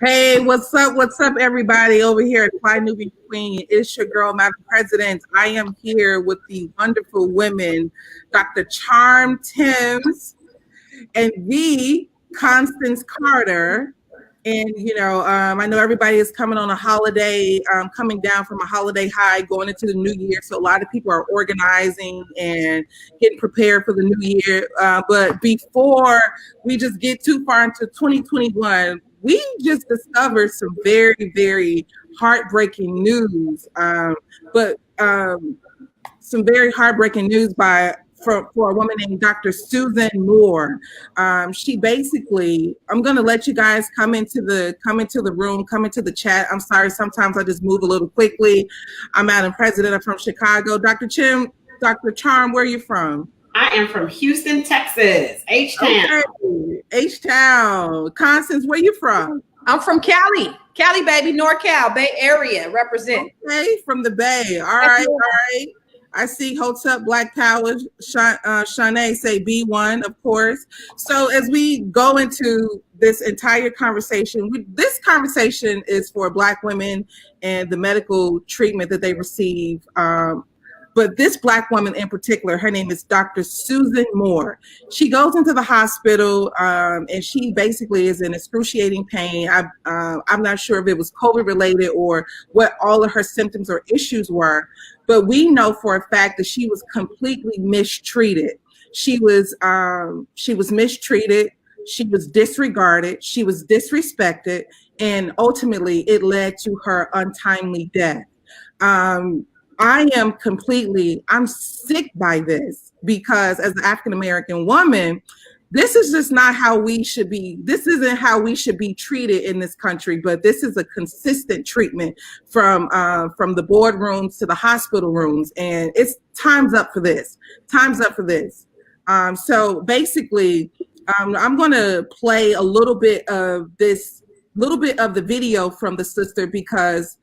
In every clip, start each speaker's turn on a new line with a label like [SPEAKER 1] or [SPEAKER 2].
[SPEAKER 1] Hey, what's up? What's up, everybody over here at Fly Nubian Queen? It's your girl, Madam President. I am here with the wonderful women, Dr. Charm Timms and the Constance Carter. And, I know everybody is coming on a holiday, coming down from a holiday high, going into the new year. So a lot of people are organizing and getting prepared for the new year. But before we just get too far into 2021, we just discovered some very, very heartbreaking news. Some very heartbreaking news for a woman named Dr. Susan Moore. She basically, I'm gonna let you guys come into the room, come into the chat. I'm sorry, sometimes I just move a little quickly. I'm Madam President. I'm from Chicago. Dr. Charm, where are you from?
[SPEAKER 2] I am from Houston, Texas, H-Town.
[SPEAKER 1] Okay. H-Town. Constance, where you from?
[SPEAKER 3] I'm from Cali, baby, NorCal, Bay Area, represent.
[SPEAKER 1] Okay, from the Bay. All right. I see Hotep Black Power, Shanae say B1, of course. So as we go into this entire conversation, this conversation is for Black women and the medical treatment that they receive. But this Black woman in particular, her name is Dr. Susan Moore. She goes into the hospital and she basically is in excruciating pain. I'm not sure if it was COVID related or what all of her symptoms or issues were, but we know for a fact that she was completely mistreated. She was mistreated. She was disregarded. She was disrespected, and ultimately it led to her untimely death. I'm sick by this because as an African-American woman, this is just not how we should be. This isn't how we should be treated in this country, but this is a consistent treatment from the boardrooms to the hospital rooms. And it's time's up for this. So basically, I'm going to play a little bit of the video from the sister because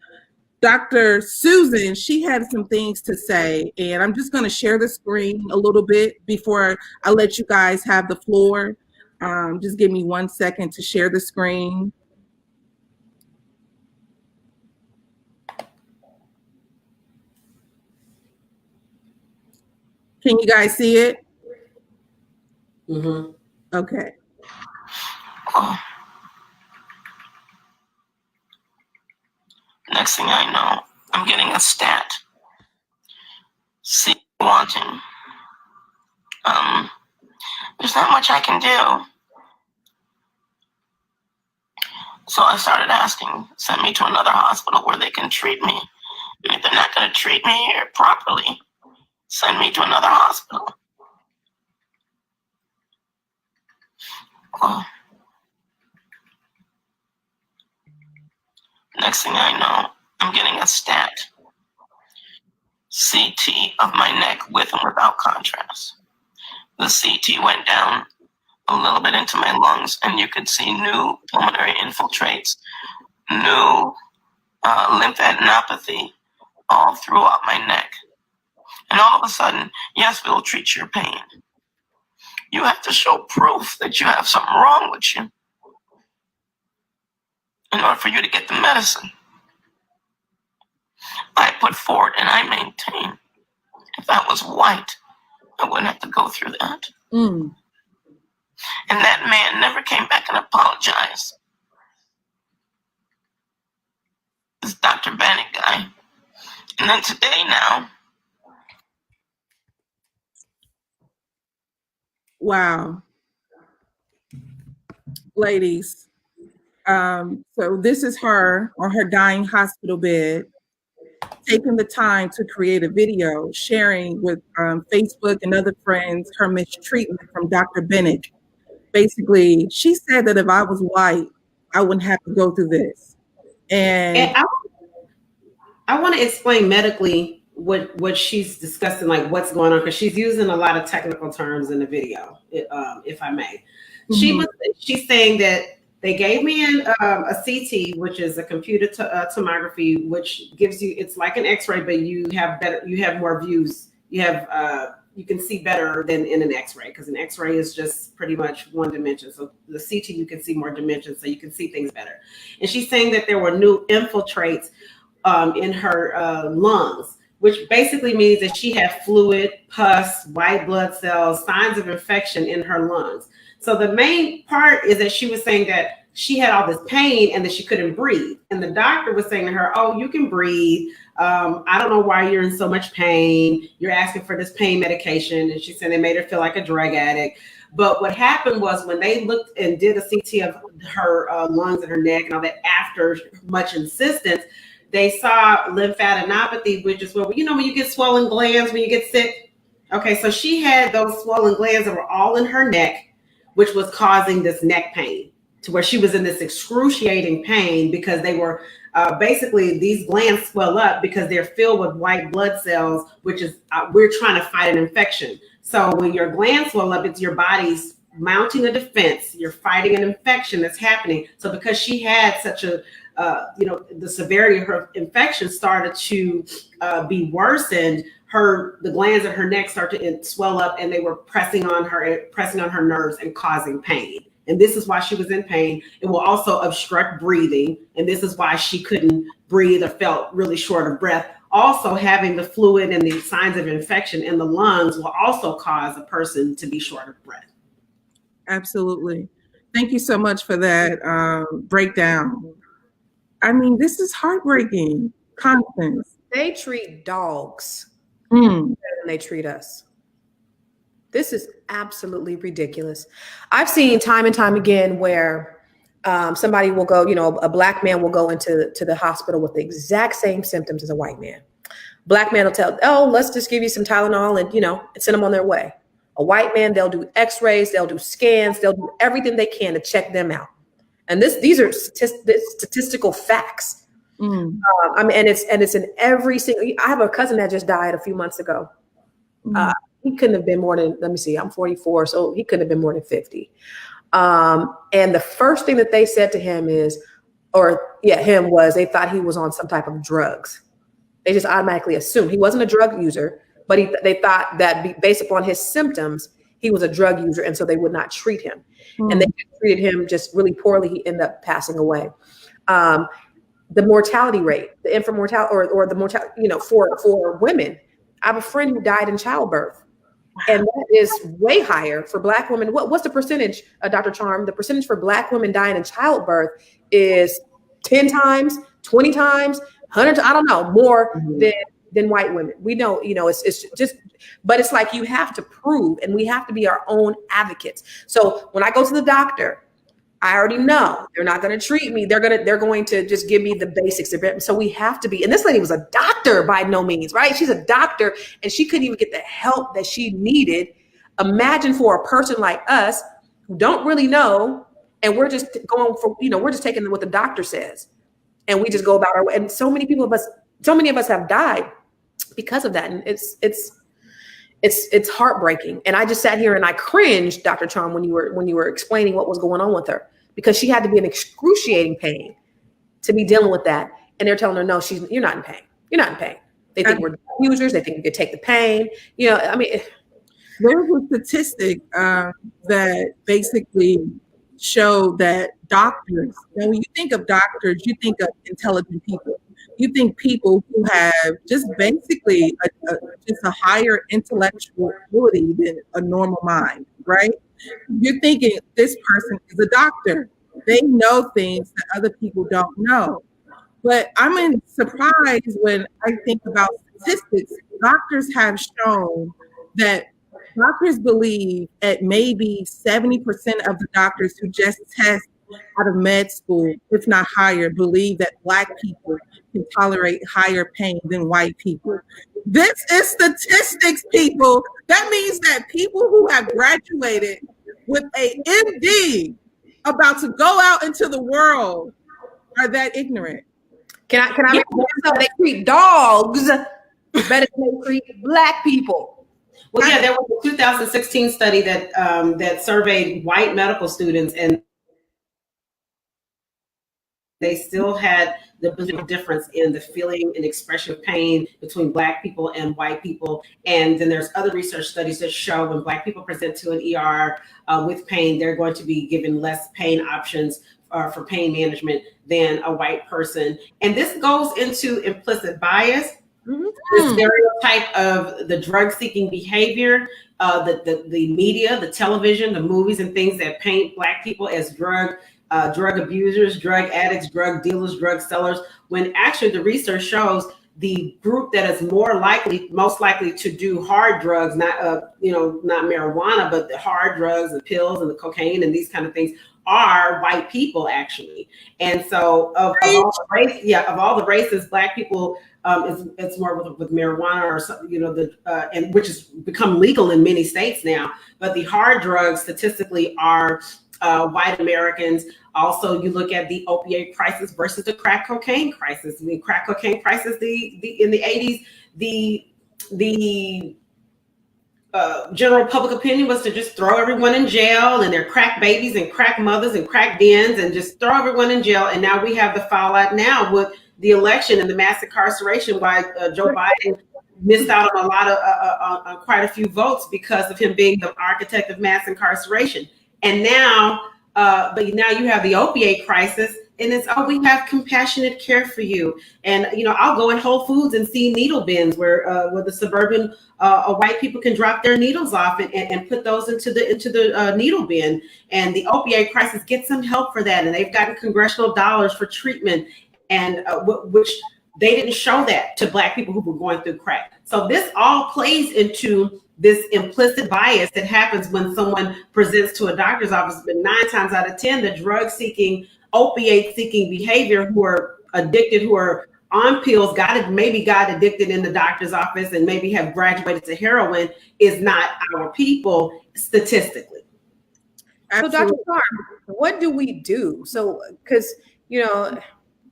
[SPEAKER 1] Dr. Susan, she had some things to say, and I'm just going to share the screen a little bit before I let you guys have the floor. Just give me 1 second to share the screen. Can you guys see it?
[SPEAKER 2] Mm-hmm.
[SPEAKER 1] Okay.
[SPEAKER 4] Next thing I know, I'm getting a stat. See, wanting. There's not much I can do. So I started asking, send me to another hospital where they can treat me. And if they're not going to treat me here properly, send me to another hospital. Well, next thing I know, I'm getting a stat. CT of my neck with and without contrast. The CT went down a little bit into my lungs, and you could see new pulmonary infiltrates, new lymphadenopathy all throughout my neck. And all of a sudden, yes, we'll treat your pain. You have to show proof that you have something wrong with you in order for you to get the medicine. I put forward and I maintain, if I was white, I wouldn't have to go through that. And that man never came back and apologized. This Dr. Bennett guy. And then today now.
[SPEAKER 1] Wow. Ladies, so this is her on her dying hospital bed, taking the time to create a video, sharing with Facebook and other friends her mistreatment from Dr. Bennett. Basically, she said that if I was white, I wouldn't have to go through this. And
[SPEAKER 2] I want to explain medically what she's discussing, like what's going on, because she's using a lot of technical terms in the video, if I may. Mm-hmm. She's saying that they gave me a CT, which is a computer tomography, which gives you, it's like an X-ray, but you have more views. You have you can see better than in an X-ray, because an X-ray is just pretty much one dimension. So the CT, you can see more dimensions, so you can see things better. And she's saying that there were new infiltrates in her lungs, which basically means that she had fluid, pus, white blood cells, signs of infection in her lungs. So the main part is that she was saying that she had all this pain and that she couldn't breathe. And the doctor was saying to her, oh, you can breathe. I don't know why you're in so much pain. You're asking for this pain medication. And she said they made her feel like a drug addict. But what happened was when they looked and did a CT of her lungs and her neck and all that, after much insistence, they saw lymphadenopathy, which is where, you know, when you get swollen glands, when you get sick. Okay, so she had those swollen glands that were all in her neck, which was causing this neck pain, to where she was in this excruciating pain because they were basically, these glands swell up because they're filled with white blood cells, which is, we're trying to fight an infection. So when your glands swell up, it's your body's mounting a defense. You're fighting an infection that's happening. So because she had such a, the severity of her infection started to be worsened, the glands in her neck started to swell up, and they were pressing on her nerves and causing pain. And this is why she was in pain. It will also obstruct breathing. And this is why she couldn't breathe or felt really short of breath. Also, having the fluid and the signs of infection in the lungs will also cause a person to be short of breath.
[SPEAKER 1] Absolutely. Thank you so much for that breakdown. I mean, this is heartbreaking. Constance.
[SPEAKER 3] They treat dogs better than they treat us. This is absolutely ridiculous. I've seen time and time again where somebody will go, a black man will go into the hospital with the exact same symptoms as a white man. Black man will tell, oh, let's just give you some Tylenol and send them on their way. A white man, they'll do x-rays, they'll do scans, they'll do everything they can to check them out. And these are statistical facts. And it's in every single, I have a cousin that just died a few months ago. He couldn't have been more than, let me see, I'm 44, so he couldn't have been more than 50. And the first thing that they said to him was they thought he was on some type of drugs. They just automatically assumed he wasn't a drug user, but they thought that based upon his symptoms, he was a drug user, and so they would not treat him. And they treated him just really poorly. He ended up passing away. The mortality rate, the infant mortality, or the mortality, for women. I have a friend who died in childbirth. And that is way higher for Black women. What's the percentage, Dr. Charm? The percentage for Black women dying in childbirth is 10 times, 20 times, 100, I don't know, more than white women. We know, it's just, but it's like you have to prove, and we have to be our own advocates. So when I go to the doctor, I already know they're not going to treat me. They're going to just give me the basics. So we have to be, and this lady was a doctor by no means, right? She's a doctor, and she couldn't even get the help that she needed. Imagine for a person like us who don't really know, and we're just going for, we're just taking what the doctor says, and we just go about our way. And so many of us have died because of that. And it's heartbreaking. And I just sat here and I cringed, Dr. Chom, when you were explaining what was going on with her, because she had to be in excruciating pain to be dealing with that. And they're telling her, no, you're not in pain. You're not in pain. They think we're users. They think you could take the pain.
[SPEAKER 1] There's a statistic that basically showed that doctors, when you think of doctors, you think of intelligent people. You think people who have just basically just a higher intellectual ability than a normal mind, right? You're thinking this person is a doctor. They know things that other people don't know. But I'm surprised when I think about statistics. Doctors have shown that doctors believe at maybe 70% of the doctors who just test out of med school, if not higher, believe that Black people can tolerate higher pain than white people. This is statistics, people. That means that people who have graduated with a MD about to go out into the world are that ignorant.
[SPEAKER 3] Can I make they treat dogs better than they treat Black people?
[SPEAKER 2] Well, yeah, there was a 2016 study that surveyed white medical students, and they still had the difference in the feeling and expression of pain between Black people and white people. And then there's other research studies that show when Black people present to an ER with pain, they're going to be given less pain options for pain management than a white person. And this goes into implicit bias, the stereotype of the drug-seeking behavior, the media, the television, the movies and things that paint Black people as drug abusers, drug addicts, drug dealers, drug sellers, when actually the research shows the group that is most likely to do hard drugs, not marijuana, but the hard drugs, the pills and the cocaine and these kind of things are white people actually. And so of all the races, Black people, it's more with marijuana or something, and which has become legal in many states now. But the hard drugs statistically are white Americans. Also, you look at the opioid crisis versus the crack cocaine crisis. I mean, crack cocaine crisis, in the 80s, the general public opinion was to just throw everyone in jail, and their crack babies and crack mothers and crack dens, and just throw everyone in jail. And now we have the fallout now with the election and the mass incarceration, why Joe Biden missed out on a lot of on quite a few votes because of him being the architect of mass incarceration. And now, but now you have the opiate crisis, and it's, we have compassionate care for you. And I'll go in Whole Foods and see needle bins where the suburban white people can drop their needles off and put those into the needle bin. And the opiate crisis gets some help for that, and they've gotten congressional dollars for treatment, and which they didn't show that to Black people who were going through crack. So this all plays into this implicit bias that happens when someone presents to a doctor's office. But 9 times out of 10, the drug-seeking, opiate-seeking behavior, who are addicted, who are on pills, maybe got addicted in the doctor's office and maybe have graduated to heroin, is not our people statistically.
[SPEAKER 1] Absolutely.
[SPEAKER 3] So Dr. Carr, what do we do? So, because,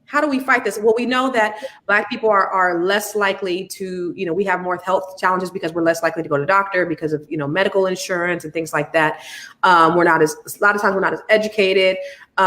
[SPEAKER 3] how do we fight this? Well, we know that Black people are less likely to, we have more health challenges because we're less likely to go to the doctor because of, medical insurance and things like that. A lot of times we're not as educated. We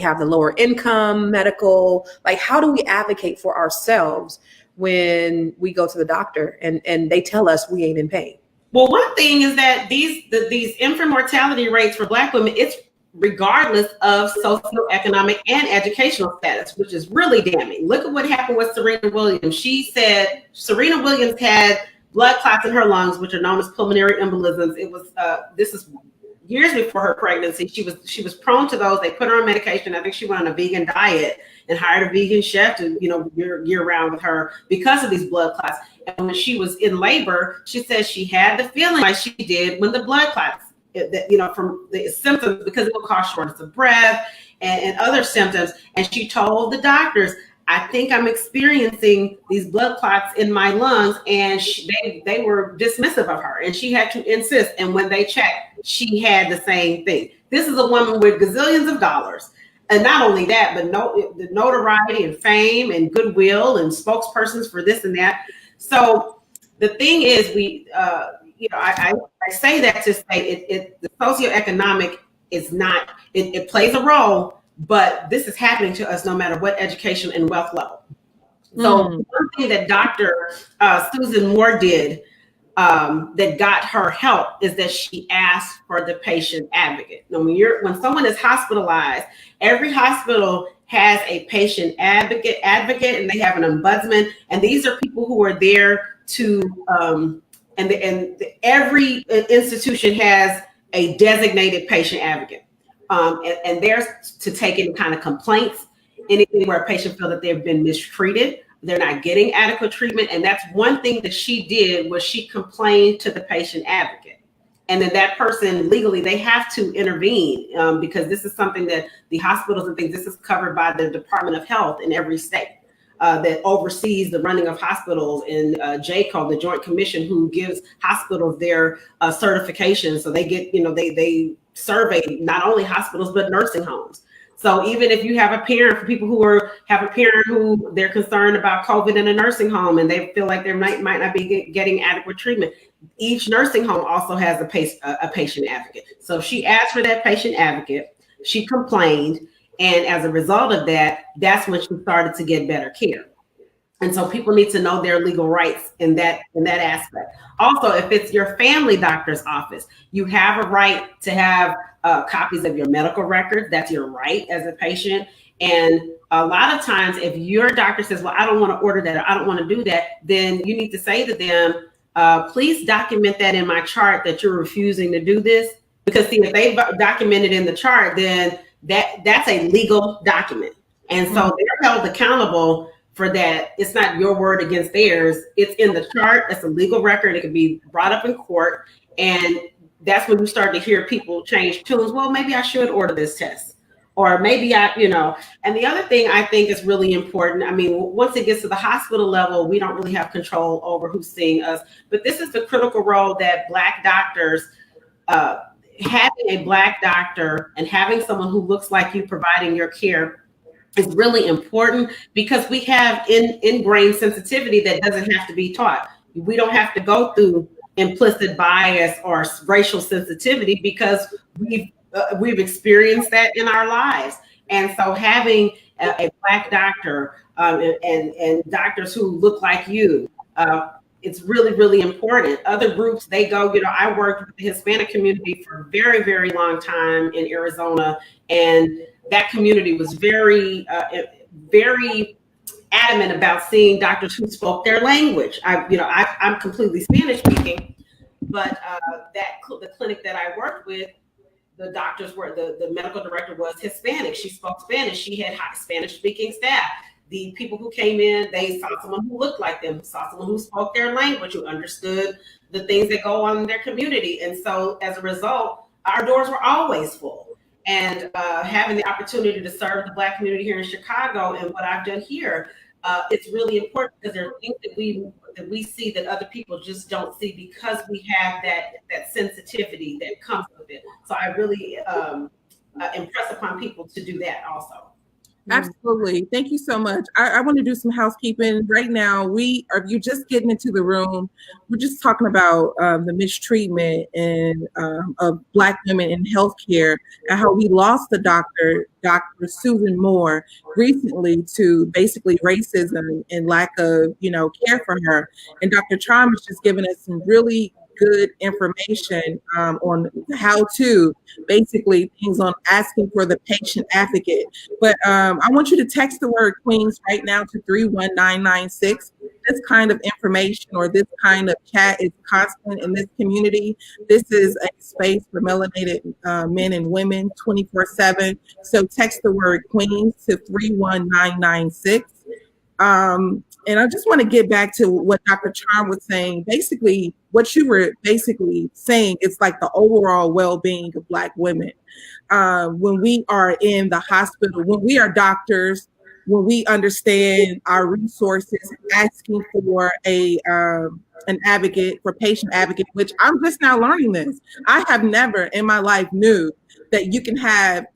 [SPEAKER 3] have the lower income medical. Like, how do we advocate for ourselves when we go to the doctor and they tell us we ain't in pain?
[SPEAKER 2] Well, one thing is that these infant mortality rates for Black women, it's regardless of socioeconomic and educational status, which is really damning. Look at what happened with Serena Williams. She said Serena Williams had blood clots in her lungs, which are known as pulmonary embolisms. It was this is years before her pregnancy. She was prone to those. They put her on medication. I think she went on a vegan diet and hired a vegan chef to year round with her because of these blood clots. And when she was in labor, she said she had the feeling like she did when the blood clots. From the symptoms, because it will cause shortness of breath and other symptoms. And she told the doctors, I think I'm experiencing these blood clots in my lungs. And they were dismissive of her, and she had to insist. And when they checked, she had the same thing. This is a woman with gazillions of dollars. And not only that, but the notoriety and fame and goodwill and spokespersons for this and that. So the thing is, I say that to say the socioeconomic is not, it plays a role, but this is happening to us no matter what education and wealth level. So one thing that Dr. Susan Moore did that got her help is that she asked for the patient advocate. Now, when someone is hospitalized, every hospital has a patient advocate, and they have an ombudsman, and these are people who are there to every institution has a designated patient advocate, and they're to take any kind of complaints, anything where a patient feels that they've been mistreated, they're not getting adequate treatment. And that's one thing that she did, was she complained to the patient advocate, and then that person legally, they have to intervene because this is something that the hospitals and things, this is covered by the Department of Health in every state. That oversees the running of hospitals, and JCO, the Joint Commission, who gives hospitals their certification. So they get, they survey not only hospitals, but nursing homes. So even if you have a parent, for people who have a parent who they're concerned about COVID in a nursing home, and they feel like they might not be getting adequate treatment, each nursing home also has a patient advocate. So she asked for that patient advocate. She complained. And as a result of that, that's when she started to get better care. And so people need to know their legal rights in that aspect. Also, if it's your family doctor's office, you have a right to have copies of your medical records. That's your right as a patient. And a lot of times, if your doctor says, well, I don't want to order that, or I don't want to do that, then you need to say to them, please document that in my chart that you're refusing to do this. Because see, if they document it in the chart, then that's a legal document. And so they're held accountable for that. It's not your word against theirs. It's in the chart. It's a legal record. It can be brought up in court. And that's when you start to hear people change tunes. Well, maybe I should order this test. Or maybe and the other thing I think is really important. I mean, once it gets to the hospital level, we don't really have control over who's seeing us. But this is the critical role that Black doctors, having a Black doctor and having someone who looks like you providing your care is really important, because we have ingrained sensitivity that doesn't have to be taught. We don't have to go through implicit bias or racial sensitivity, because we've experienced that in our lives. And so having a Black doctor and doctors who look like you, it's really, really important. Other groups, they go, I worked with the Hispanic community for a very, very long time in Arizona, and that community was very, very adamant about seeing doctors who spoke their language. I'm completely Spanish speaking, but the clinic that I worked with, the doctors were, the medical director was Hispanic. She spoke Spanish. She had Spanish speaking staff. The people who came in, they saw someone who looked like them, saw someone who spoke their language, who understood the things that go on in their community. And so as a result, our doors were always full. And having the opportunity to serve the Black community here in Chicago and what I've done here, it's really important, because there are things that we see that other people just don't see, because we have that sensitivity that comes with it. So I really impress upon people to do that also.
[SPEAKER 1] Absolutely. Thank you so much. I want to do some housekeeping. Right now, you're just getting into the room. We're just talking about the mistreatment of Black women in healthcare, and how we lost the Dr. Susan Moore recently to basically racism and lack of, care for her. And Dr. Trom has just given us some really good information on how to basically things on asking for the patient advocate. But I want you to text the word Queens right now to 31996. This kind of information or this kind of chat is constant in this community. This is a space for melanated men and women 24/7. So text the word Queens to 31996. And I just want to get back to what Dr. Charm was saying. Basically, what you were basically saying is like the overall well-being of Black women. When we are in the hospital, when we are doctors, when we understand our resources, asking for an advocate, for patient advocate, which I'm just now learning this. I have never in my life knew that you can have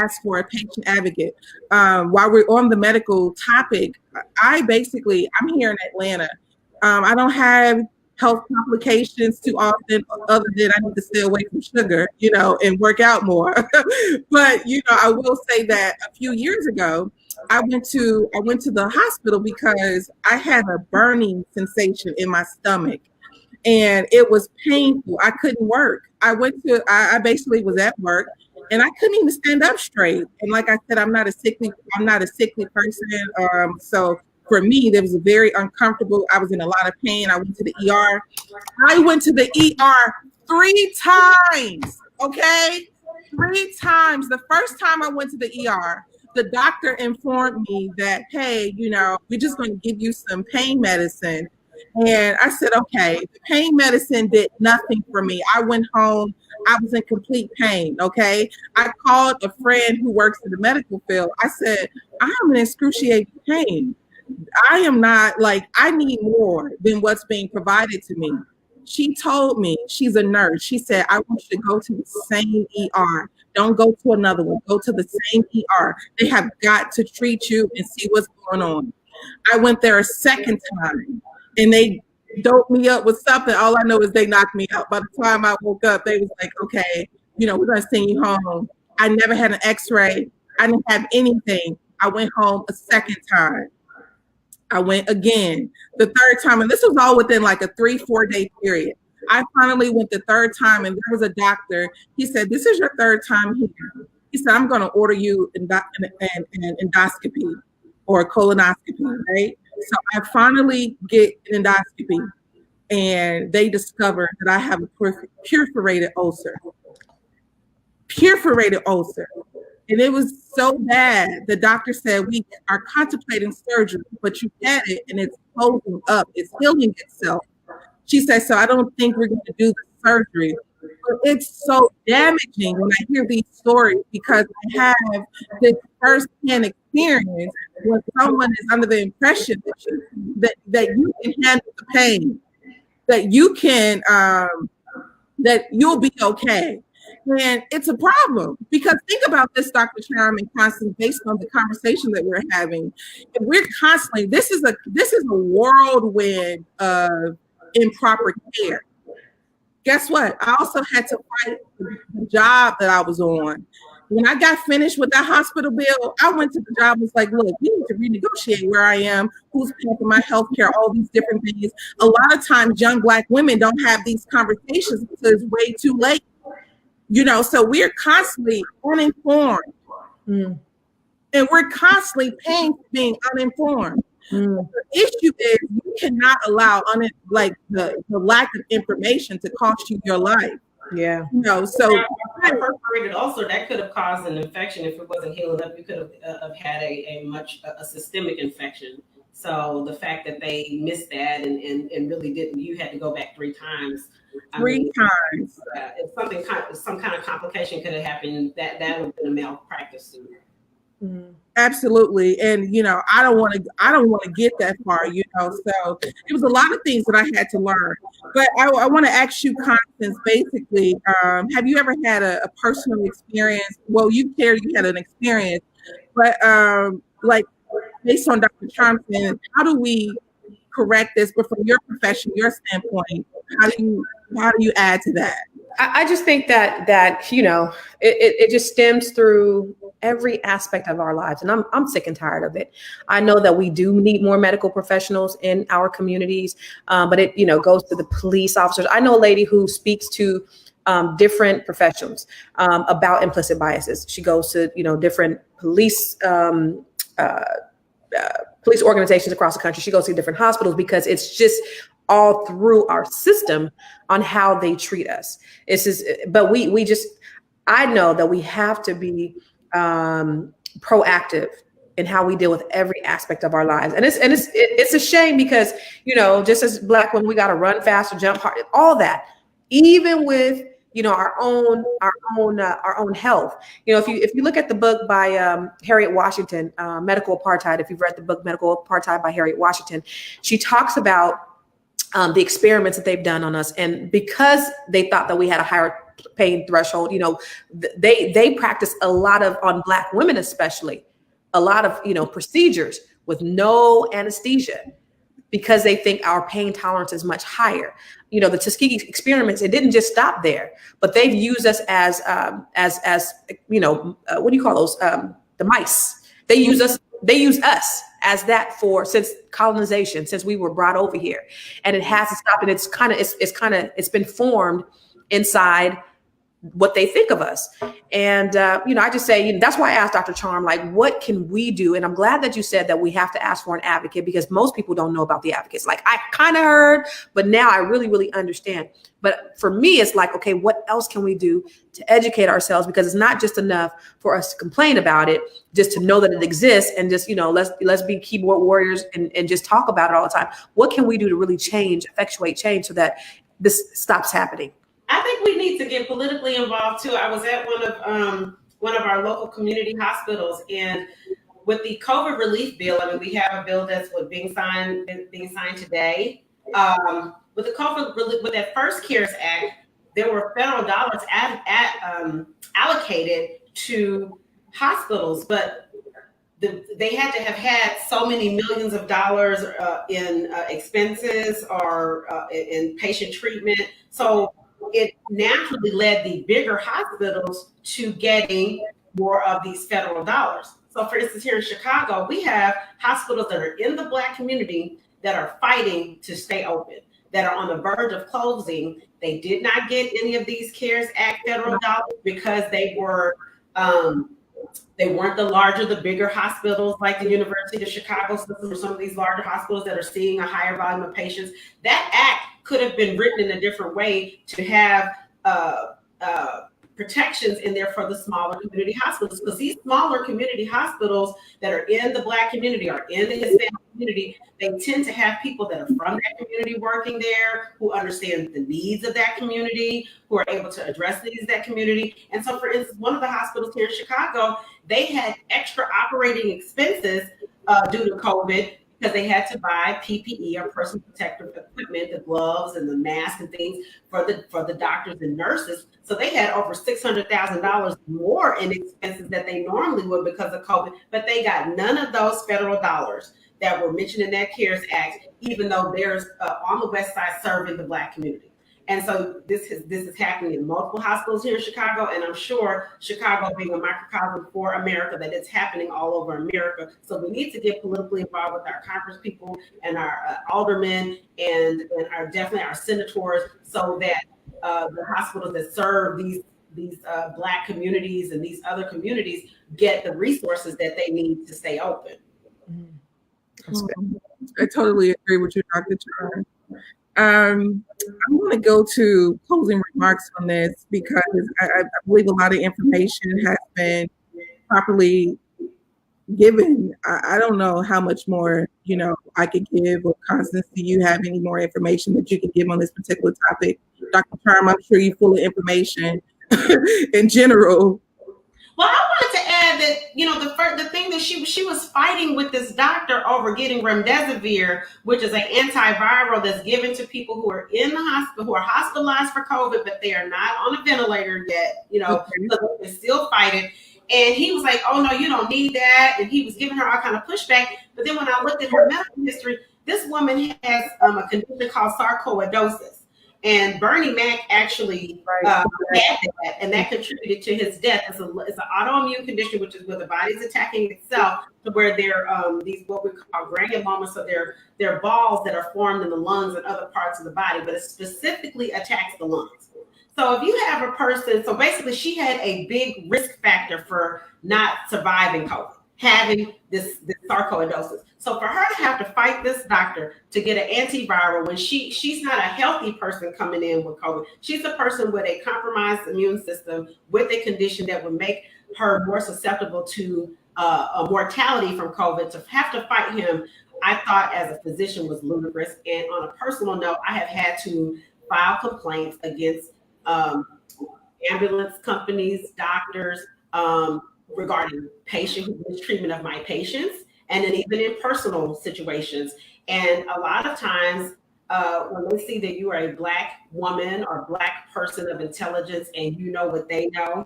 [SPEAKER 1] ask for a patient advocate. While we're on the medical topic, I'm here in Atlanta. I don't have health complications too often, other than I need to stay away from sugar, and work out more. But I will say that a few years ago, I went to the hospital because I had a burning sensation in my stomach. And it was painful. I couldn't work. I basically was at work and I couldn't even stand up straight. And like I said, I'm not a sickly person. So for me, that was very uncomfortable. I was in a lot of pain. I went to the ER. I went to the ER 3 times. Okay. 3 times. The first time I went to the ER, the doctor informed me that, hey, we're just going to give you some pain medicine. And I said, okay, the pain medicine did nothing for me. I went home. I was in complete pain. Okay. I called a friend who works in the medical field. I said, I am in excruciating pain. I am not I need more than what's being provided to me. She told me, she's a nurse. She said, I want you to go to the same ER. Don't go to another one. Go to the same ER. They have got to treat you and see what's going on. I went there a second time. And they doped me up with something. All I know is they knocked me out. By the time I woke up, they was like, okay, we're going to send you home. I never had an x-ray. I didn't have anything. I went home a second time. I went again the third time, and this was all within like a 3-4 day period. I finally went the third time, and there was a doctor. He said, "This is your third time here." He said, "I'm going to order you an endoscopy or a colonoscopy, right?" So I finally get an endoscopy, and they discover that I have a perforated ulcer. Perforated ulcer. And it was so bad. The doctor said, "We are contemplating surgery, but you had it and it's closing up. It's healing itself." She said, "So I don't think we're going to do the surgery." But it's so damaging when I hear these stories because I have this first-hand experience when someone is under the impression that you can handle the pain, that you can that you'll be okay. And it's a problem because think about this, Dr. Charm and Constance, based on the conversation that we're having. And we're constantly, this is a whirlwind of improper care. Guess what? I also had to fight the job that I was on. When I got finished with that hospital bill, I went to the job and was like, "Look, we need to renegotiate where I am, who's paying for my health care, all these different things." A lot of times young Black women don't have these conversations because it's way too late. So we're constantly uninformed. And we're constantly paying for being uninformed. The issue is you cannot allow the lack of information to cost you your life.
[SPEAKER 3] Yeah.
[SPEAKER 1] So
[SPEAKER 2] perforated ulcer that could have caused an infection if it wasn't healed up. You could have had a systemic infection. So the fact that they missed that and really didn't, you had to go back 3 times.
[SPEAKER 1] Times.
[SPEAKER 2] If some kind of complication could have happened, that would have been a malpractice.
[SPEAKER 1] Absolutely. And I don't want to get that far, so it was a lot of things that I had to learn. But I want to ask you, Constance, basically, have you ever had a personal experience? Well, you had an experience, but like based on Dr. Thompson, how do we correct this? But from your profession, your standpoint, how do you add to that?
[SPEAKER 3] I just think that it just stems through every aspect of our lives, and I'm sick and tired of it. I know that we do need more medical professionals in our communities, but it goes to the police officers. I know a lady who speaks to different professions about implicit biases. She goes to different police organizations across the country. She goes to different hospitals because it's just all through our system on how they treat us. But I know that we have to be proactive in how we deal with every aspect of our lives. And it's a shame because, just as Black women, we got to run faster, jump hard, all that, even with, our own health. If you look at the book by Harriet Washington, Medical Apartheid, if you've read the book Medical Apartheid by Harriet Washington, she talks about the experiments that they've done on us. And because they thought that we had a higher pain threshold, they practice a lot on Black women, especially a lot of, procedures with no anesthesia because they think our pain tolerance is much higher. The Tuskegee experiments, it didn't just stop there, but they've used us as what do you call those? The mice. They use us as that since colonization, since we were brought over here, and it hasn't stopped. And it's been formed inside what they think of us. And, I just say, that's why I asked Dr. Charm, what can we do? And I'm glad that you said that we have to ask for an advocate because most people don't know about the advocates. I kind of heard, but now I really, really understand. But for me, it's okay, what else can we do to educate ourselves? Because it's not just enough for us to complain about it, just to know that it exists and just, let's be keyboard warriors and just talk about it all the time. What can we do to really effectuate change so that this stops happening?
[SPEAKER 2] I think we need to get politically involved too. I was at one of our local community hospitals, and with the COVID relief bill, we have a bill that's being signed today. With the COVID relief, with that first CARES Act, there were federal dollars allocated to hospitals, but they had to have had so many millions of dollars in expenses or in patient treatment. So it naturally led the bigger hospitals to getting more of these federal dollars. So for instance, here in Chicago, we have hospitals that are in the Black community that are fighting to stay open, that are on the verge of closing. They did not get any of these CARES Act federal dollars because they weren't the larger, the bigger hospitals like the University of Chicago system or some of these larger hospitals that are seeing a higher volume of patients. That act could have been written in a different way to have protections in there for the smaller community hospitals, because these smaller community hospitals that are in the Black community or in the Hispanic community, they tend to have people that are from that community working there, who understand the needs of that community, who are able to address the needs of that community. And so, for instance, one of the hospitals here in Chicago, they had extra operating expenses due to COVID, because they had to buy PPE or personal protective equipment, the gloves and the masks and things for the doctors and nurses. So they had over $600,000 more in expenses that they normally would because of COVID, but they got none of those federal dollars that were mentioned in that CARES Act, even though there's on the West Side serving the Black community. And so this is happening in multiple hospitals here in Chicago, and I'm sure Chicago being a microcosm for America, that it's happening all over America. So we need to get politically involved with our Congress people and our aldermen and definitely our senators, so that the hospitals that serve these Black communities and these other communities get the resources that they need to stay open.
[SPEAKER 1] I totally agree with you, Dr. Char. I'm going to go to closing remarks on this, because I believe a lot of information has been properly given. I don't know how much more, I could give, or Constance, do you have any more information that you can give on this particular topic? Dr. Charm, I'm sure you're full of information in general.
[SPEAKER 2] Well, I wanted to add that, the thing that she was fighting with this doctor over getting remdesivir, which is an antiviral that's given to people who are in the hospital, who are hospitalized for COVID, but they are not on a ventilator yet, so they can still fight it. And he was like, oh, no, you don't need that. And he was giving her all kind of pushback. But then when I looked at her medical history, this woman has a condition called sarcoidosis. And Bernie Mac actually had that, and that contributed to his death. It's an autoimmune condition, which is where the body's attacking itself, to where they're these what we call granulomas. So they're balls that are formed in the lungs and other parts of the body, but it specifically attacks the lungs. So if you have a person, so basically she had a big risk factor for not surviving COVID, having this sarcoidosis. So for her to have to fight this doctor to get an antiviral when she's not a healthy person coming in with COVID, she's a person with a compromised immune system with a condition that would make her more susceptible to a mortality from COVID, to have to fight him, I thought as a physician was ludicrous. And on a personal note, I have had to file complaints against ambulance companies, doctors, regarding patient mistreatment of my patients, and then even in personal situations. And a lot of times when they see that you are a Black woman or Black person of intelligence and you know what they know,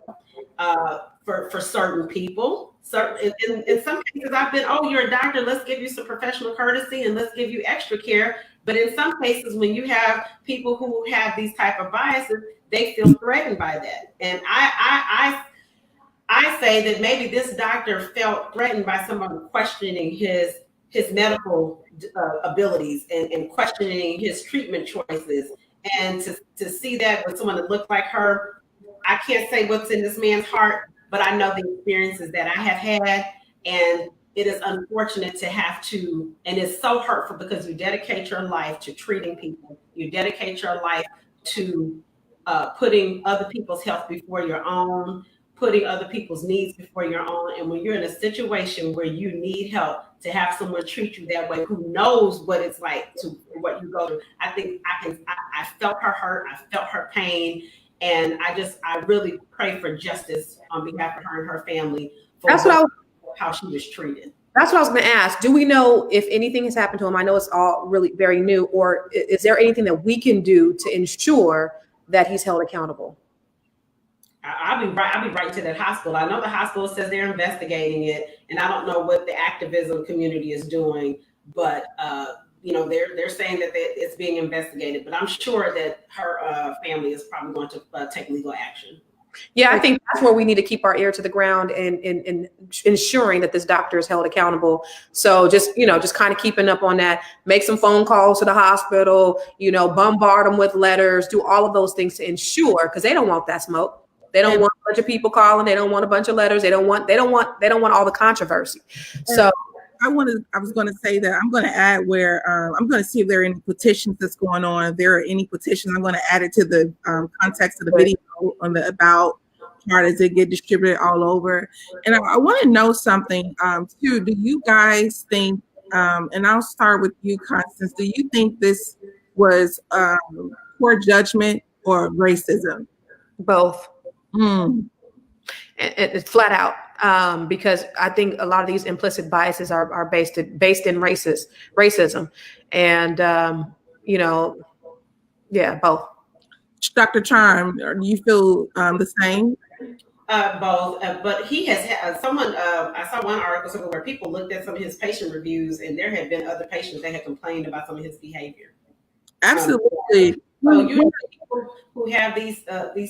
[SPEAKER 2] for certain people, in some cases I've been, oh, you're a doctor, let's give you some professional courtesy and let's give you extra care. But in some cases, when you have people who have these type of biases, they feel threatened by that. And I say that maybe this doctor felt threatened by someone questioning his medical abilities and questioning his treatment choices. And to see that with someone that looked like her, I can't say what's in this man's heart, but I know the experiences that I have had. And it is unfortunate to have to, and it's so hurtful, because you dedicate your life to treating people. You dedicate your life to putting other people's health before your own, putting other people's needs before your own. And when you're in a situation where you need help, to have someone treat you that way, who knows what it's like to what you go through. I think I felt her hurt. I felt her pain. And I really pray for justice on behalf of her and her family for how she was treated.
[SPEAKER 3] That's what I was going to ask. Do we know if anything has happened to him? I know it's all really very new, or is there anything that we can do to ensure that he's held accountable?
[SPEAKER 2] I'll be right to that hospital. I know the hospital says they're investigating it, and I don't know what the activism community is doing, but they're saying that it's being investigated. But I'm sure that her family is probably going to take legal action.
[SPEAKER 3] Yeah, I think that's where we need to keep our ear to the ground and ensuring that this doctor is held accountable. So just, just kind of keeping up on that, make some phone calls to the hospital, bombard them with letters, do all of those things to ensure, because they don't want that smoke. They don't want a bunch of people calling. They don't want a bunch of letters. They don't want all the controversy. So
[SPEAKER 1] I was going to say that I'm going to add where I'm going to see if there are any petitions that's going on. If there are any petitions, I'm going to add it to the context of the video on the about part as it get distributed all over. And I want to know something too. Do you guys think, and I'll start with you, Constance, do you think this was poor judgment or racism?
[SPEAKER 3] Both. It's flat out, because I think a lot of these implicit biases are based in racism, and both.
[SPEAKER 1] Dr. Charm, do you feel the same?
[SPEAKER 2] Both, but he has had someone. I saw one article where people looked at some of his patient reviews, and there had been other patients that had complained about some of his behavior.
[SPEAKER 1] Absolutely.
[SPEAKER 2] So you people who have these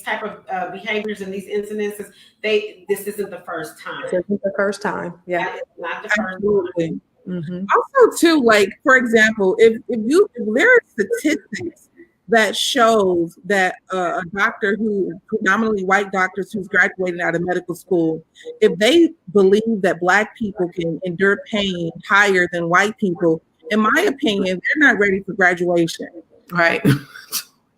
[SPEAKER 2] type of behaviors and these incidences, this isn't the first time.
[SPEAKER 3] This isn't the first time. Yeah,
[SPEAKER 2] it's not the first time.
[SPEAKER 3] Mm-hmm.
[SPEAKER 1] Also, too, like for example, if there are statistics that shows that a doctor predominantly white doctors who's graduated out of medical school, if they believe that Black people can endure pain higher than white people, in my opinion, they're not ready for graduation.
[SPEAKER 3] Right.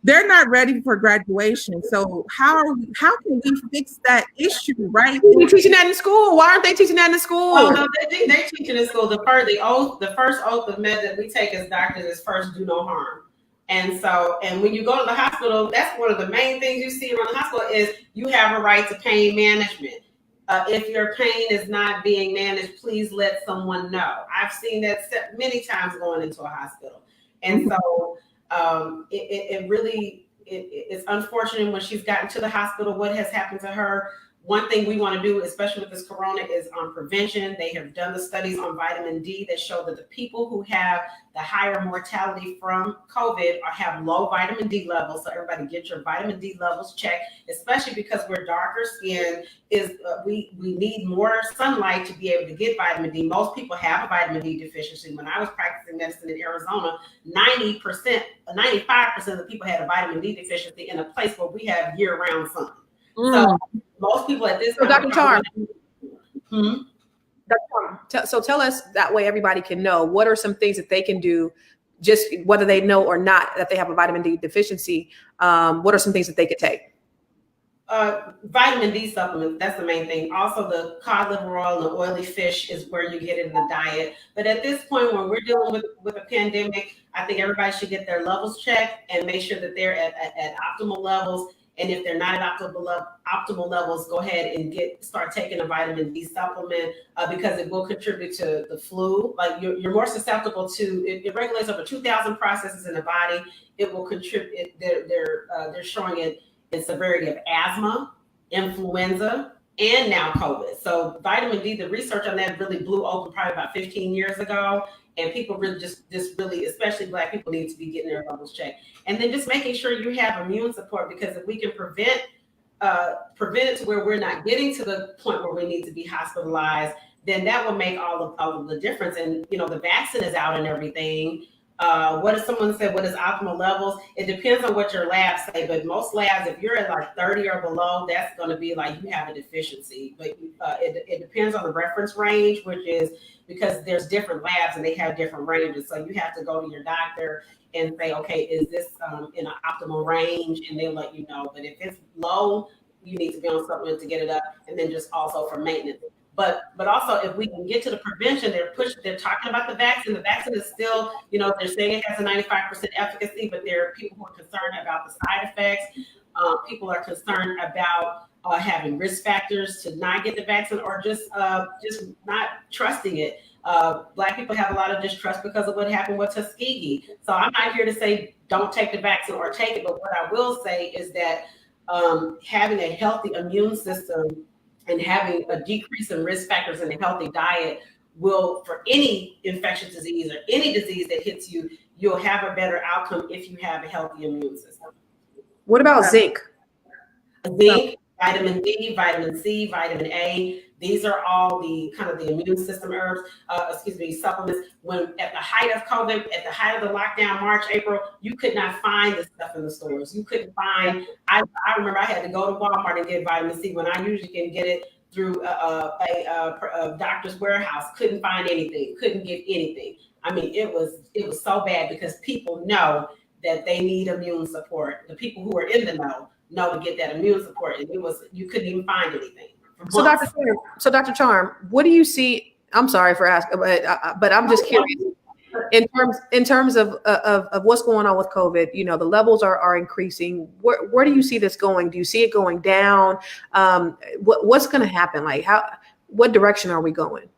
[SPEAKER 1] They're not ready for graduation. So how can we fix that issue, right?
[SPEAKER 3] We're teaching that in school. Why aren't they teaching that in school?
[SPEAKER 2] Oh no, they're teaching in school. The first oath of med that we take as doctors is first do no harm. And when you go to the hospital, that's one of the main things you see around the hospital is you have a right to pain management. If your pain is not being managed, please let someone know. I've seen that many times going into a hospital. And so it's unfortunate when she's gotten to the hospital, what has happened to her. One thing we want to do, especially with this corona, is on prevention. They have done the studies on vitamin D that show that the people who have the higher mortality from COVID have low vitamin D levels. So everybody get your vitamin D levels checked, especially because we're darker skinned. We need more sunlight to be able to get vitamin D. Most people have a vitamin D deficiency. When I was practicing medicine in Arizona, 95% of the people had a vitamin D deficiency in a place where we have year-round sun. So most people at this
[SPEAKER 3] time. Dr. Charm.
[SPEAKER 2] Dr.
[SPEAKER 3] Charm. So tell us, that way everybody can know, what are some things that they can do, just whether they know or not that they have a vitamin D deficiency. What are some things that they could take?
[SPEAKER 2] Vitamin D supplements, that's the main thing. Also, the cod liver oil and the oily fish is where you get it in the diet. But at this point, when we're dealing with a pandemic, I think everybody should get their levels checked and make sure that they're at optimal levels. And if they're not at optimal levels, go ahead and start taking a vitamin D supplement because it will contribute to the flu. Like you're more susceptible to it regulates over 2,000 processes in the body. It will contribute. They're showing it in severity of asthma, influenza, and now COVID. So vitamin D, the research on that really blew open probably about 15 years ago. And people really just really, especially Black people, need to be getting their levels checked. And then just making sure you have immune support, because if we can prevent it to where we're not getting to the point where we need to be hospitalized, then that will make all of the difference. And, the vaccine is out and everything. What if someone said, what is optimal levels? It depends on what your labs say, but most labs, if you're at like 30 or below, that's going to be like you have a deficiency. But it depends on the reference range, which is because there's different labs and they have different ranges. So you have to go to your doctor and say, okay, is this in an optimal range? And they'll let you know. But if it's low, you need to be on supplement to get it up. And then just also for maintenance. But also, if we can get to the prevention, they're talking about the vaccine. The vaccine is still, they're saying it has a 95% efficacy, but there are people who are concerned about the side effects. People are concerned about having risk factors to not get the vaccine, or just not trusting it. Black people have a lot of distrust because of what happened with Tuskegee. So I'm not here to say don't take the vaccine or take it, but what I will say is that having a healthy immune system and having a decrease in risk factors in a healthy diet will, for any infectious disease or any disease that hits you, you'll have a better outcome if you have a healthy immune system.
[SPEAKER 3] What about zinc?
[SPEAKER 2] Zinc, vitamin D, vitamin C, vitamin A. These are all the kind of the immune system herbs, supplements. When at the height of COVID, at the height of the lockdown, March, April, you could not find this stuff in the stores. You couldn't find, I remember I had to go to Walmart and get vitamin C when I usually can get it through a doctor's warehouse. Couldn't find anything, couldn't get anything. I mean, it was so bad because people know that they need immune support. The people who are in the know to get that immune support, and you couldn't even find anything.
[SPEAKER 3] So Dr. Charm, what do you see? I'm sorry for asking, but I'm just curious. In terms of what's going on with COVID, you know, the levels are increasing. Where do you see this going? Do you see it going down? What's going to happen? Like what direction are we going?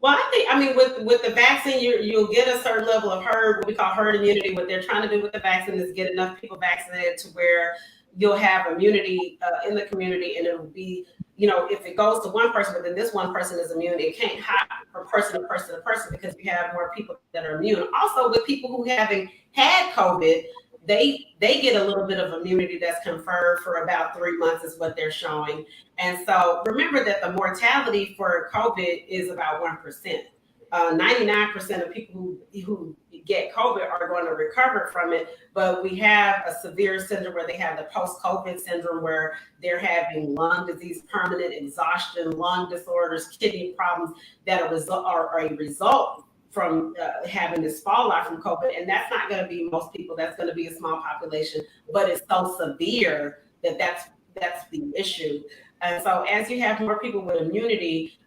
[SPEAKER 2] Well, I mean, with the vaccine, you'll get a certain level of what we call herd immunity. What they're trying to do with the vaccine is get enough people vaccinated to where you'll have immunity in the community, and it'll be, you know, if it goes to one person, but then this one person is immune, it can't hop from person to person to person because you have more people that are immune. Also, with people who haven't had COVID, they get a little bit of immunity that's conferred for about 3 months is what they're showing. And so remember that the mortality for COVID is about 1%. 99% of people who get COVID are going to recover from it, but we have a severe syndrome where they have the post-COVID syndrome where they're having lung disease, permanent exhaustion, lung disorders, kidney problems that are a result from having this fallout from COVID. And that's not going to be most people. That's going to be a small population, but it's so severe that's the issue. And so as you have more people with immunity,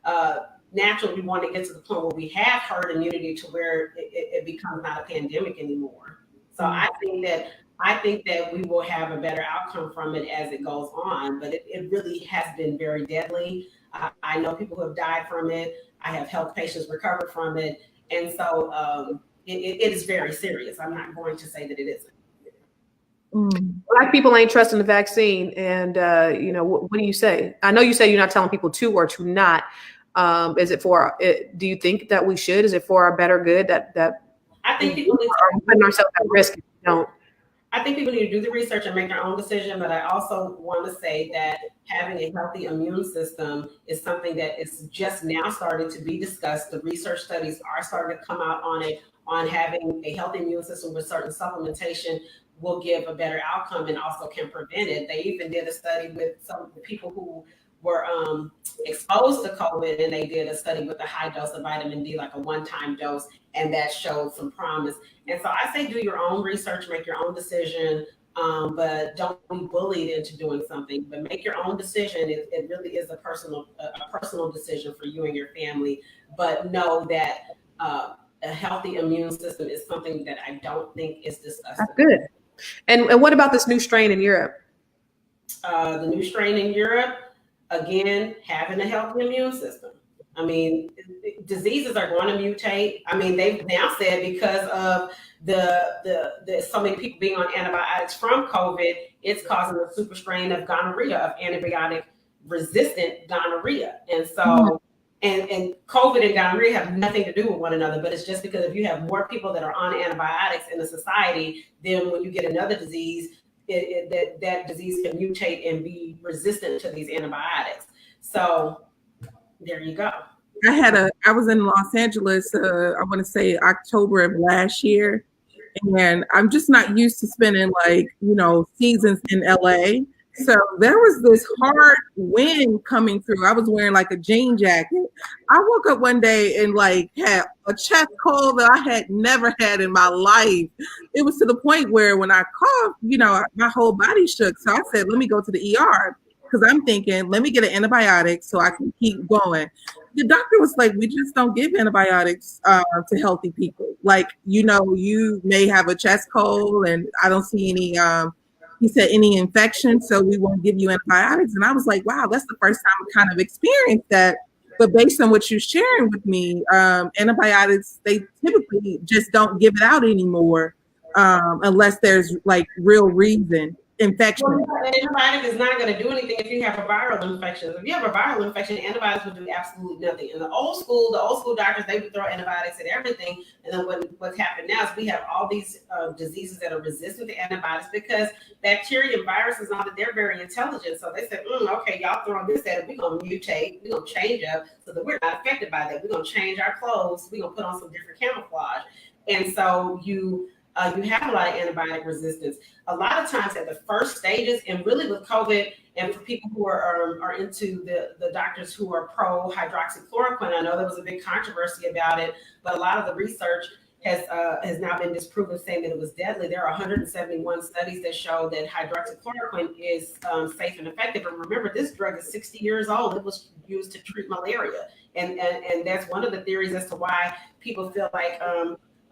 [SPEAKER 2] naturally, we want to get to the point where we have herd immunity to where it becomes not a pandemic anymore. So I think that we will have a better outcome from it as it goes on, but it really has been very deadly. I know people who have died from it. I have helped patients recover from it. And so it is very serious. I'm not going to say that it isn't.
[SPEAKER 3] Black people ain't trusting the vaccine. And, you know, what do you say? I know you say you're not telling people to or to not. Is it for? Do you think that we should? Is it for our better good? That
[SPEAKER 2] I think people need
[SPEAKER 3] to putting ourselves at risk. If we don't.
[SPEAKER 2] I think people need to do the research and make their own decision. But I also want to say that having a healthy immune system is something that is just now starting to be discussed. The research studies are starting to come out on it. On having a healthy immune system with certain supplementation will give a better outcome and also can prevent it. They even did a study with some of the people who were exposed to COVID, and they did a study with a high dose of vitamin D, like a one-time dose, and that showed some promise. And so I say do your own research, make your own decision, but don't be bullied into doing something, but make your own decision. It really is a personal decision for you and your family, but know that a healthy immune system is something that I don't think is discussed.
[SPEAKER 3] That's good. And what about this new strain in Europe?
[SPEAKER 2] The new strain in Europe, again, having a healthy immune system. I mean, diseases are going to mutate. I mean, they've now said because of the so many people being on antibiotics from COVID, it's causing a super strain of gonorrhea, of antibiotic resistant gonorrhea. And so, and COVID and gonorrhea have nothing to do with one another, but it's just because if you have more people that are on antibiotics in the society, then when you get another disease, that disease can mutate and be resistant to these antibiotics. So there you go.
[SPEAKER 1] I was in Los Angeles, I want to say October of last year. And I'm just not used to spending seasons in LA. So there was this hard wind coming through. I was wearing like a jean jacket. I woke up one day and had a chest cold that I had never had in my life. It was to the point where when I coughed, my whole body shook. So I said, let me go to the ER because I'm thinking, let me get an antibiotic so I can keep going. The doctor was like, we just don't give antibiotics to healthy people. You may have a chest cold and I don't see any he said any infection, so we won't give you antibiotics. And I was like, wow, that's the first time I kind of experienced that. But based on what you're sharing with me, antibiotics, they typically just don't give it out anymore unless there's real reason. infection.
[SPEAKER 2] Well, an antibiotic is not going to do anything if you have a viral infection. If you have a viral infection, antibiotics will do absolutely nothing. In the old school doctors, they would throw antibiotics at everything. And then what's happened now is we have all these diseases that are resistant to antibiotics because bacteria and viruses, now that they're very intelligent. So they said, okay, y'all throwing this at it. We're going to mutate. We're going to change up so that we're not affected by that. We're going to change our clothes. We're going to put on some different camouflage. And so you have a lot of antibiotic resistance. A lot of times at the first stages, and really with COVID, and for people who are into the doctors who are pro hydroxychloroquine, I know there was a big controversy about it, but a lot of the research has now been disproven, saying that it was deadly. There are 171 studies that show that hydroxychloroquine is safe and effective. And remember, this drug is 60 years old. It was used to treat malaria, and that's one of the theories as to why people feel like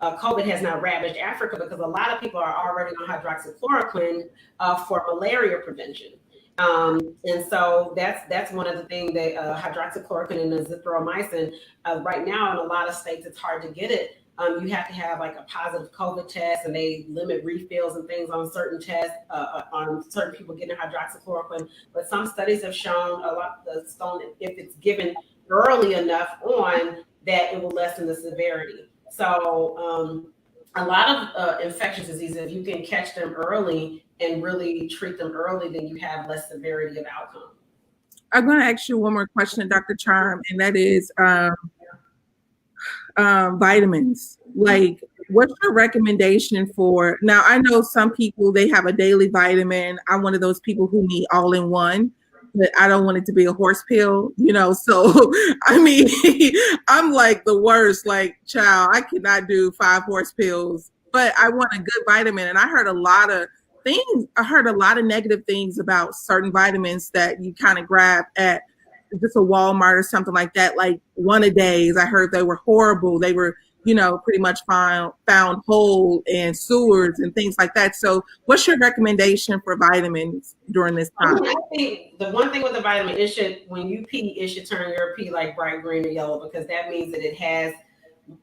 [SPEAKER 2] COVID has not ravaged Africa, because a lot of people are already on hydroxychloroquine for malaria prevention. And so that's one of the things that hydroxychloroquine and azithromycin, right now in a lot of states, it's hard to get it. You have to have like a positive COVID test, and they limit refills and things on certain tests, on certain people getting hydroxychloroquine. But some studies have shown if it's given early enough on, that it will lessen the severity. So a lot of infectious diseases, if you can catch them early and really treat them early, then you have less severity of outcome.
[SPEAKER 1] I'm going to ask you one more question, Dr. Charm, and that is vitamins. Like, what's your recommendation for? Now, I know some people, they have a daily vitamin. I'm one of those people who need all in one, but I don't want it to be a horse pill, so I mean, I'm like the worst, like, child, I cannot do 5 horse pills, but I want a good vitamin. And I heard a lot of negative things about certain vitamins that you kind of grab at just a Walmart or something like that, like one a days. I heard they were horrible. They were, pretty much found whole in sewers and things like that. So what's your recommendation for vitamins during this time?
[SPEAKER 2] I think the one thing with the vitamin, when you pee, it should turn your pee like bright green or yellow, because that means that it has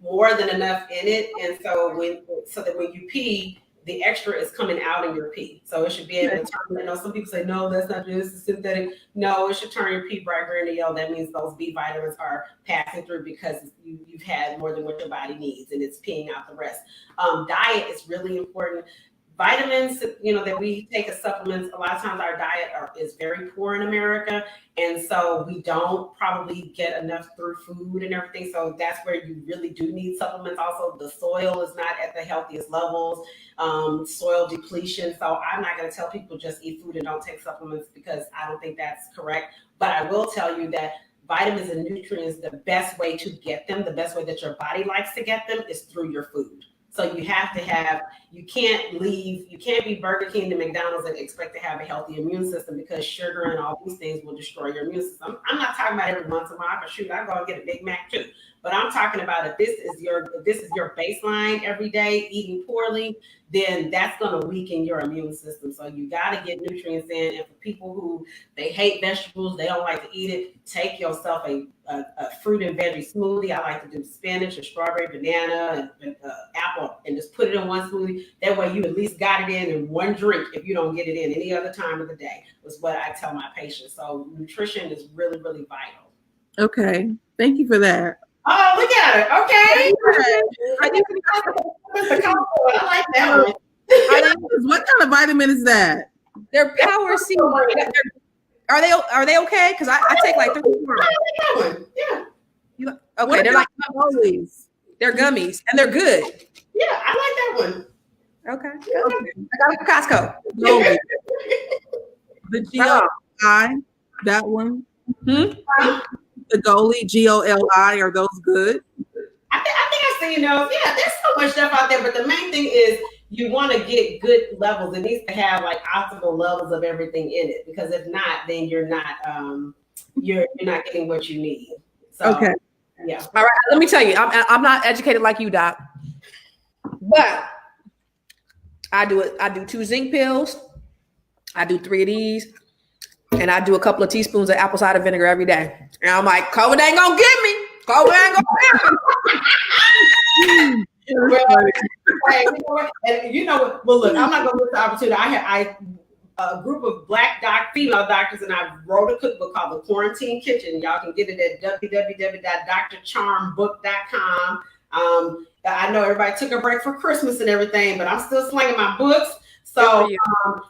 [SPEAKER 2] more than enough in it. And so that when you pee, the extra is coming out in your pee. So it should be able to turn, some people say, no, that's not this is synthetic. No, it should turn your pee bright green or yellow. That means those B vitamins are passing through because you've had more than what your body needs, and it's peeing out the rest. Diet is really important. Vitamins, that we take as supplements, a lot of times our diet is very poor in America. And so we don't probably get enough through food and everything. So that's where you really do need supplements. Also, the soil is not at the healthiest levels, soil depletion. So I'm not going to tell people just eat food and don't take supplements, because I don't think that's correct. But I will tell you that vitamins and nutrients, the best way to get them, the best way that your body likes to get them, is through your food. So you can't be Burger King and McDonald's and expect to have a healthy immune system, because sugar and all these things will destroy your immune system. I'm not talking about every once in a while. I go and get a Big Mac too. But I'm talking about if this is your baseline every day, eating poorly, then that's going to weaken your immune system. So you got to get nutrients in. And for people who they hate vegetables, they don't like to eat it, take yourself a fruit and veggie smoothie. I like to do spinach or strawberry, banana, and apple, and just put it in one smoothie. That way you at least got it in one drink if you don't get it in any other time of the day, was what I tell my patients. So nutrition is really, really vital. Okay.
[SPEAKER 1] Thank you for that.
[SPEAKER 2] Oh, look at it. Okay. I like that one.
[SPEAKER 1] What kind of vitamin is that?
[SPEAKER 3] They're Power C. Are they okay? Because I take like 3 more.
[SPEAKER 2] I like that one. Yeah.
[SPEAKER 3] Okay, they're like gummies. They're gummies, and they're good.
[SPEAKER 2] Yeah, I like that one.
[SPEAKER 3] Okay. I got it from
[SPEAKER 1] Costco. The GOLI, that one. The Goli, GOLI, are those good?
[SPEAKER 2] I think I've seen those. Yeah, there's so much stuff out there, but the main thing is you want to get good levels. It needs to have like optimal levels of everything in it, because if not, then you're not getting what you need. So,
[SPEAKER 1] okay.
[SPEAKER 2] Yeah.
[SPEAKER 3] All right. Let me tell you, I'm not educated like you, Doc, but I do it. I do 2 zinc pills. I do 3 of these. And I do a couple of teaspoons of apple cider vinegar every day. And I'm like, COVID ain't gonna get me. COVID ain't gonna get me.
[SPEAKER 2] Well, and well, look, I'm not gonna miss the opportunity. a group of Black female doctors, and I wrote a cookbook called The Quarantine Kitchen. Y'all can get it at www.drcharmbook.com. I know everybody took a break for Christmas and everything, but I'm still slinging my books. So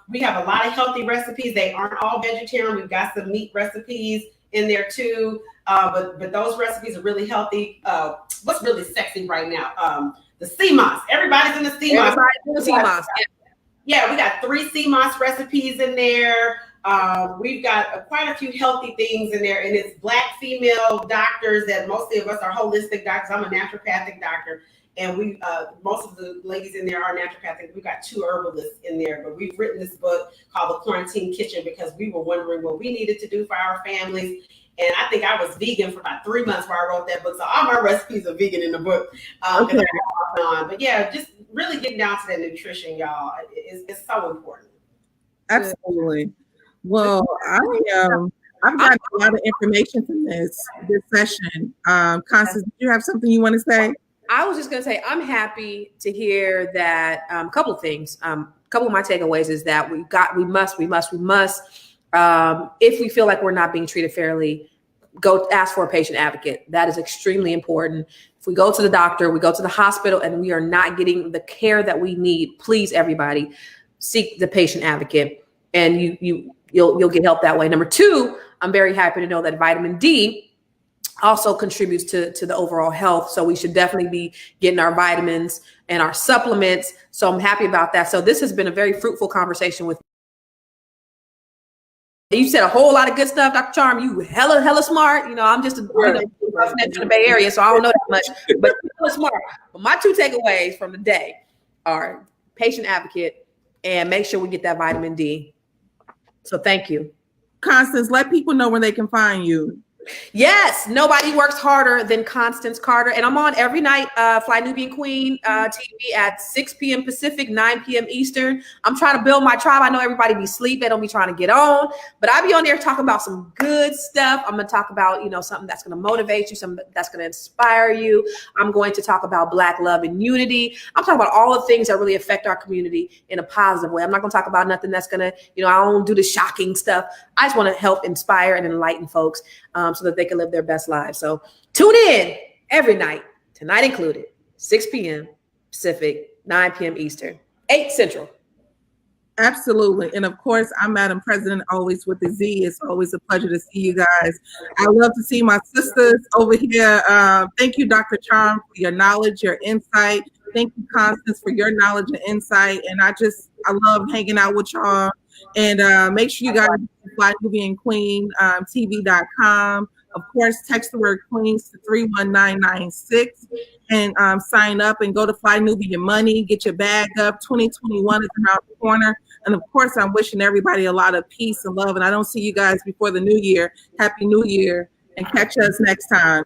[SPEAKER 2] we have a lot of healthy recipes. They aren't all vegetarian. We've got some meat recipes in there too. But those recipes are really healthy. What's really sexy right now? The sea moss. Everybody's in the sea moss. Yeah, we got 3 sea moss recipes in there. We've got quite a few healthy things in there, and it's Black female doctors that mostly of us are holistic doctors. I'm a naturopathic doctor, and we most of the ladies in there are naturopathic. We've got 2 herbalists in there, but we've written this book called The Quarantine Kitchen because we were wondering what we needed to do for our families. And I think I was vegan for about 3 months while I wrote that book. So all my recipes are vegan in the book. But yeah, just really getting down to that nutrition, y'all. It's so important.
[SPEAKER 1] Absolutely. Well, I've got a lot of information from this session. Constance, do you have something you want to say?
[SPEAKER 3] I was just going to say, I'm happy to hear that a couple of things. A couple of my takeaways is that we must, if we feel like we're not being treated fairly, go ask for a patient advocate. That is extremely important. If we go to the doctor, we go to the hospital, and we are not getting the care that we need, please, everybody, seek the patient advocate, and you'll get help that way. Number 2, I'm very happy to know that vitamin D also contributes to the overall health. So we should definitely be getting our vitamins and our supplements. So I'm happy about that. So this has been a very fruitful conversation with you. Said a whole lot of good stuff, Dr. Charm. You hella smart. I'm just in the Bay Area, so I don't know that much, but you're hella smart. But my 2 takeaways from the day are patient advocate and make sure we get that vitamin D. So thank you.
[SPEAKER 1] Constance, let people know where they can find you.
[SPEAKER 3] Yes, nobody works harder than Constance Carter. And I'm on every night, Fly Nubian Queen TV at 6 p.m. Pacific, 9 p.m. Eastern. I'm trying to build my tribe. I know everybody be asleep. They don't be trying to get on. But I be on there talking about some good stuff. I'm going to talk about, something that's going to motivate you, something that's going to inspire you. I'm going to talk about Black love and unity. I'm talking about all the things that really affect our community in a positive way. I'm not going to talk about nothing that's going to, I don't do the shocking stuff. I just want to help inspire and enlighten folks so that they can live their best lives. So tune in every night, tonight included, 6 p.m. Pacific, 9 p.m. Eastern, 8 Central.
[SPEAKER 1] Absolutely. And of course, I'm Madam President, always with the Z. It's always a pleasure to see you guys. I love to see my sisters over here. Thank you, Dr. Charm, for your knowledge, your insight. Thank you, Constance, for your knowledge and insight. And I love hanging out with y'all. And make sure you guys Fly Nubian Queen, TV.com. Of course, text the word Queens to 31996 and sign up and go to Fly Nubian Money. Get your bag up. 2021 is around the corner. And of course, I'm wishing everybody a lot of peace and love. And I don't see you guys before the new year. Happy New Year, and catch us next time.